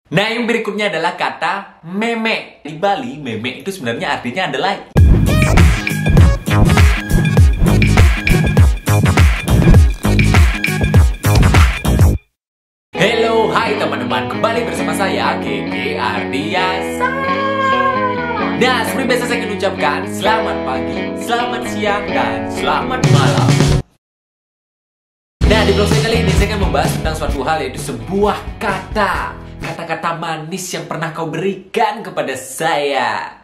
Nah, yang berikutnya adalah kata meme. Di Bali, meme itu sebenarnya artinya adalah Hello, hai teman-teman, kembali bersama saya Keke Ardiasa. Nah, seperti biasa saya akan ucapkan selamat pagi, selamat siang, dan selamat malam. Nah, di vlog saya kali ini saya akan membahas tentang suatu hal, yaitu sebuah kata-kata manis yang pernah kau berikan kepada saya.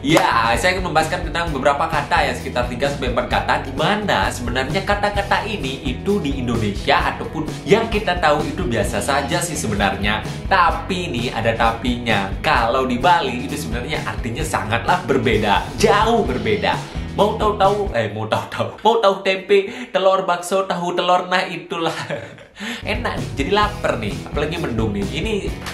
Ya, saya akan membahaskan tentang beberapa kata ya, sekitar 3-4 kata, di mana sebenarnya kata-kata ini itu di Indonesia ataupun yang kita tahu itu biasa saja sih sebenarnya. Tapi nih ada tapinya. Kalau di Bali itu sebenarnya artinya sangatlah berbeda, jauh berbeda. Mau tahu tempe, telur bakso, tahu telur, nah itulah. Enak nih, jadi lapar nih, apalagi mendung nih. Ini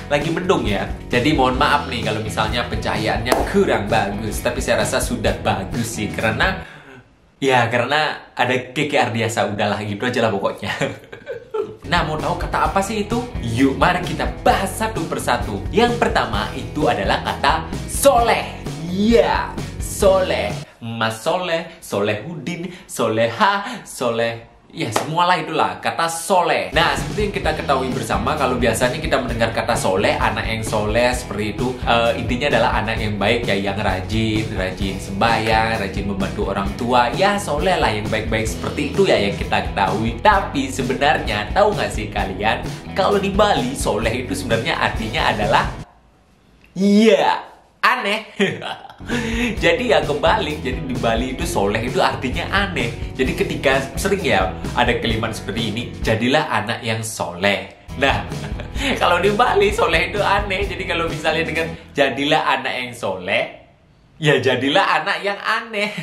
lagi mendung ya. Jadi mohon maaf nih kalau misalnya pencahayaannya kurang bagus, tapi saya rasa sudah bagus sih karena ada Keke Ardiasa, udahlah gitu aja lah pokoknya. Nah, mau tahu kata apa sih itu? Yuk, mari kita bahas satu persatu. Yang pertama itu adalah kata soleh. Ya, soleh. Mas Soleh, Solehudin, Soleha, Soleh. Ya, semualah itulah kata soleh. Nah, seperti yang kita ketahui bersama, kalau biasanya kita mendengar kata soleh, anak yang soleh seperti itu, intinya adalah anak yang baik ya, yang rajin sembahyang, rajin membantu orang tua. Ya, soleh lah, yang baik-baik seperti itu ya yang kita ketahui. Tapi sebenarnya tahu nggak sih kalian, kalau di Bali soleh itu sebenarnya artinya adalah aneh. Jadi ya kebalik. Jadi di Bali itu soleh itu artinya aneh. Jadi ketika sering ya ada kalimat seperti ini, jadilah anak yang soleh. Nah, kalau di Bali soleh itu aneh. Jadi kalau misalnya dengan jadilah anak yang soleh, ya jadilah anak yang aneh.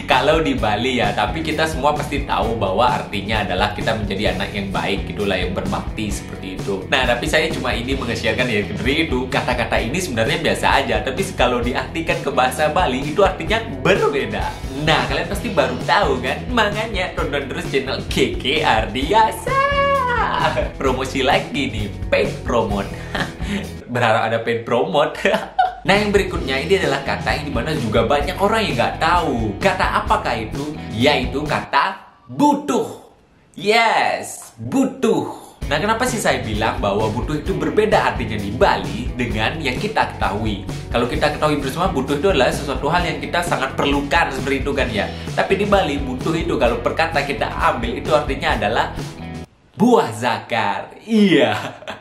Kalau di Bali ya, tapi kita semua pasti tahu bahwa artinya adalah kita menjadi anak yang baik, itulah yang berbakti seperti itu. Nah, tapi saya cuma ini mengesiakan ya dari itu, kata-kata ini sebenarnya biasa aja, tapi kalau diartikan ke bahasa Bali itu artinya berbeda. Nah, kalian pasti baru tahu kan? Makanya tonton terus channel Keke Ardiasa. Promosi lagi nih, paid promote. Berharap ada paid promote. Nah, yang berikutnya ini adalah kata yang dimana juga banyak orang yang nggak tahu. Kata apakah itu? Yaitu kata butuh. Yes, butuh. Nah, kenapa sih saya bilang bahwa butuh itu berbeda artinya di Bali dengan yang kita ketahui? Kalau kita ketahui bersama, butuh itu adalah sesuatu hal yang kita sangat perlukan seperti itu kan ya. Tapi di Bali, butuh itu kalau perkata kita ambil itu artinya adalah buah zakar. Iya.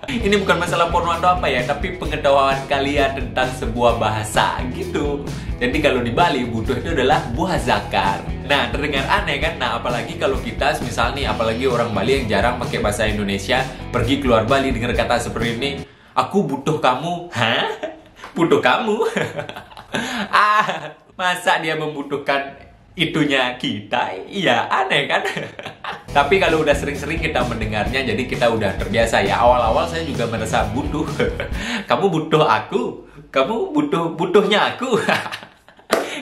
Ini bukan masalah porno atau apa ya, tapi pengetahuan kalian tentang sebuah bahasa gitu. Jadi kalau di Bali, butuh itu adalah buah zakar. Nah, terdengar aneh kan? Nah, apalagi kalau kita misalnya nih, apalagi orang Bali yang jarang pakai bahasa Indonesia, pergi keluar Bali dengar kata seperti ini, aku butuh kamu. Hah? Butuh kamu? Masa dia membutuhkan itunya kita? Iya, aneh kan? Tapi kalau udah sering-sering kita mendengarnya, jadi kita udah terbiasa ya. Awal-awal saya juga merasa butuh. Kamu butuh aku, kamu butuhnya aku.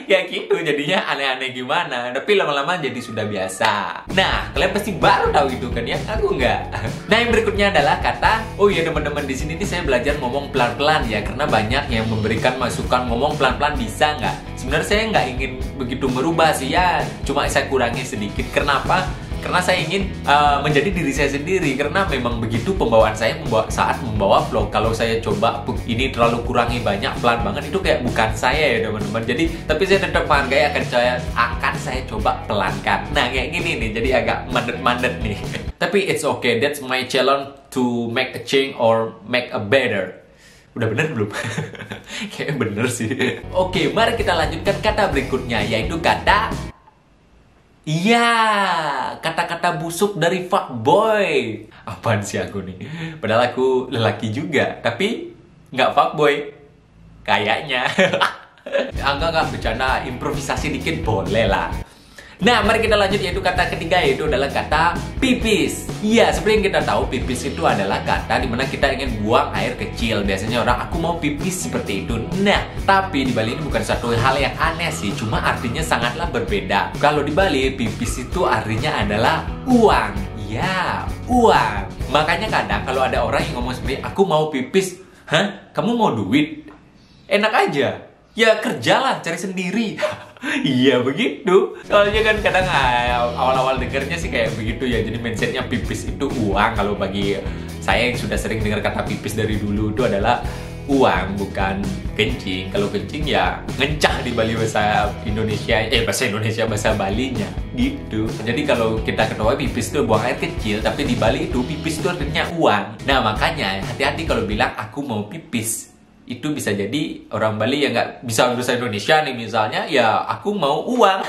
Kayak gitu, jadinya aneh-aneh gimana. Tapi lama-lama jadi sudah biasa. Nah, kalian pasti baru tahu itu kan ya? Aku enggak. Nah, yang berikutnya adalah kata, oh iya teman-teman, di sini nih saya belajar ngomong pelan-pelan ya, karena banyak yang memberikan masukan ngomong pelan-pelan bisa nggak? Sebenarnya saya nggak ingin begitu merubah sih ya, cuma saya kurangi sedikit. Kenapa? Karena saya ingin menjadi diri saya sendiri. Karena memang begitu pembawaan saya saat membawa vlog. Kalau saya coba ini terlalu kurangi banyak, pelan banget, itu kayak bukan saya ya teman-teman. Jadi, tapi saya tetap menghargai, akan saya coba pelankan. Nah, kayak gini nih, jadi agak mandet-mandet nih. Tapi it's okay, that's my challenge to make a change or make a better. Udah bener belum? Kayaknya bener sih. Oke, mari kita lanjutkan kata berikutnya, yaitu kata kata-kata busuk dari fuckboy. Apaan sih aku nih? Padahal aku lelaki juga, tapi nggak fuckboy. Kayaknya. Enggak, bercanda, improvisasi dikit boleh lah. Nah, mari kita lanjut, yaitu kata ketiga, yaitu adalah kata pipis. Iya, seperti yang kita tahu, pipis itu adalah kata dimana kita ingin buang air kecil. Biasanya orang, aku mau pipis seperti itu. Nah, tapi di Bali ini bukan satu hal yang aneh sih, cuma artinya sangatlah berbeda. Kalau di Bali, pipis itu artinya adalah uang. Ya, uang. Makanya kadang kalau ada orang yang ngomong seperti aku mau pipis, hah? Kamu mau duit? Enak aja. Ya kerjalah, cari sendiri. Iya begitu. Soalnya kan kadang awal-awal dengarnya sih kayak begitu ya. Jadi mindsetnya pipis itu uang. Kalau bagi saya yang sudah sering dengar kata pipis dari dulu itu adalah uang, bukan kencing. Kalau kencing ya ngencah di Bali bahasa Indonesia, bahasa Balinya gitu. Jadi kalau kita ketahui pipis itu buang air kecil, tapi di Bali itu pipis itu artinya uang. Nah makanya hati-hati kalau bilang aku mau pipis. Itu bisa jadi orang Bali yang nggak bisa bahasa Indonesia nih misalnya, ya aku mau uang.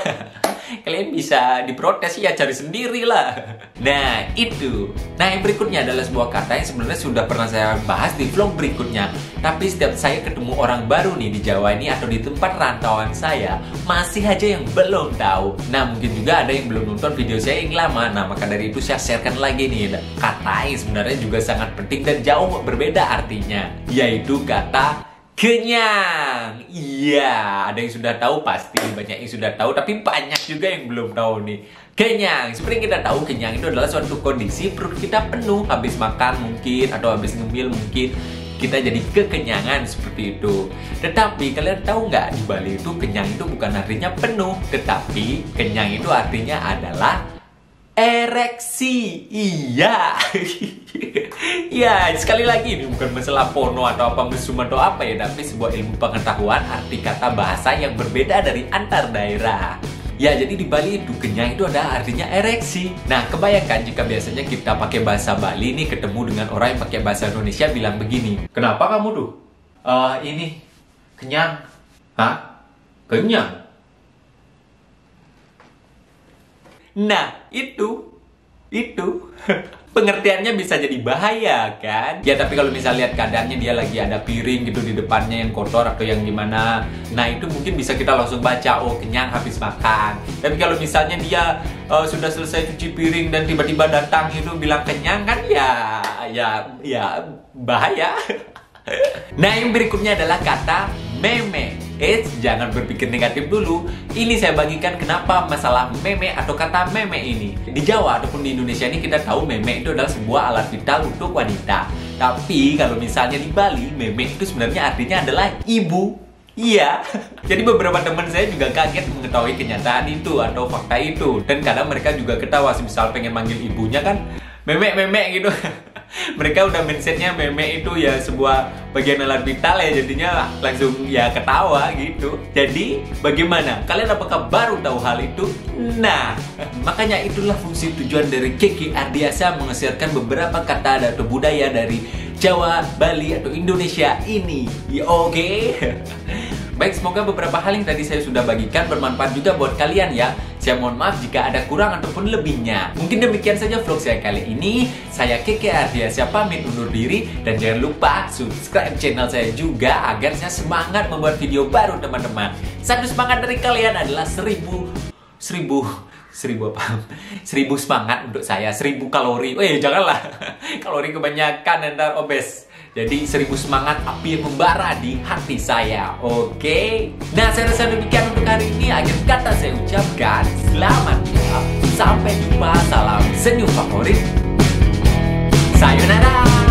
Kalian bisa diprotes, ya cari sendiri lah. Nah itu. Nah yang berikutnya adalah sebuah kata yang sebenarnya sudah pernah saya bahas di vlog berikutnya. Tapi setiap saya ketemu orang baru nih di Jawa ini atau di tempat rantauan saya, masih aja yang belum tahu. Nah mungkin juga ada yang belum nonton video saya yang lama. Nah maka dari itu saya sharekan lagi nih kata yang sebenarnya juga sangat penting dan jauh berbeda artinya, yaitu kata kenyang. Iya, ada yang sudah tahu pasti, banyak yang sudah tahu, tapi banyak juga yang belum tahu nih. Kenyang, seperti yang kita tahu, kenyang itu adalah suatu kondisi perut kita penuh, habis makan mungkin, atau habis ngemil mungkin, kita jadi kekenyangan seperti itu. Tetapi kalian tahu nggak, di Bali itu kenyang itu bukan artinya penuh, tetapi kenyang itu artinya adalah ereksi. Iya. Ya, sekali lagi ini bukan masalah porno atau apa mesum atau apa ya, tapi sebuah ilmu pengetahuan arti kata bahasa yang berbeda dari antar daerah. Ya, jadi di Bali itu kenyang itu ada artinya ereksi. Nah, kebayangkan jika biasanya kita pakai bahasa Bali nih ketemu dengan orang yang pakai bahasa Indonesia bilang begini. Kenapa kamu tuh? Ini kenyang. Hah? Kenyang? Nah, itu pengertiannya bisa jadi bahaya kan? Ya tapi kalau misalnya lihat keadaannya dia lagi ada piring gitu di depannya yang kotor atau yang gimana, nah itu mungkin bisa kita langsung baca, oh kenyang habis makan. Tapi kalau misalnya dia sudah selesai cuci piring dan tiba-tiba datang itu bilang kenyang kan, ya bahaya. Nah yang berikutnya adalah kata meme. Jangan berpikir negatif dulu. Ini saya bagikan kenapa masalah meme atau kata meme ini. Di Jawa ataupun di Indonesia ini kita tahu meme itu adalah sebuah alat vital untuk wanita. Tapi kalau misalnya di Bali, meme itu sebenarnya artinya adalah ibu. Iya. Jadi beberapa teman saya juga kaget mengetahui kenyataan itu atau fakta itu. Dan kadang mereka juga ketawa, misal pengen manggil ibunya kan meme gitu. Mereka udah mindsetnya meme itu ya sebuah bagian alat vital ya, jadinya langsung ya ketawa gitu. Jadi bagaimana? Kalian apakah baru tahu hal itu? Nah, makanya itulah fungsi tujuan dari Keke Ardiasa mengesirkan beberapa kata atau budaya dari Jawa, Bali atau Indonesia ini. Oke. Baik, semoga beberapa hal yang tadi saya sudah bagikan bermanfaat juga buat kalian ya. Saya mohon maaf jika ada kurang ataupun lebihnya. Mungkin demikian saja vlog saya kali ini. Saya Keke Ardiasa pamit undur diri. Dan jangan lupa subscribe channel saya juga agar saya semangat membuat video baru teman-teman. Satu semangat dari kalian adalah 1000 semangat untuk saya, 1000 kalori. Janganlah. Kalori kebanyakan ntar obes. Jadi 1000 semangat api yang membara di hati saya. Oke. Nah, saya rasa demikian untuk hari ini. Akhir kata saya ucapkan selamat ya. Sampai jumpa. Salam senyum favorit. Sayonara.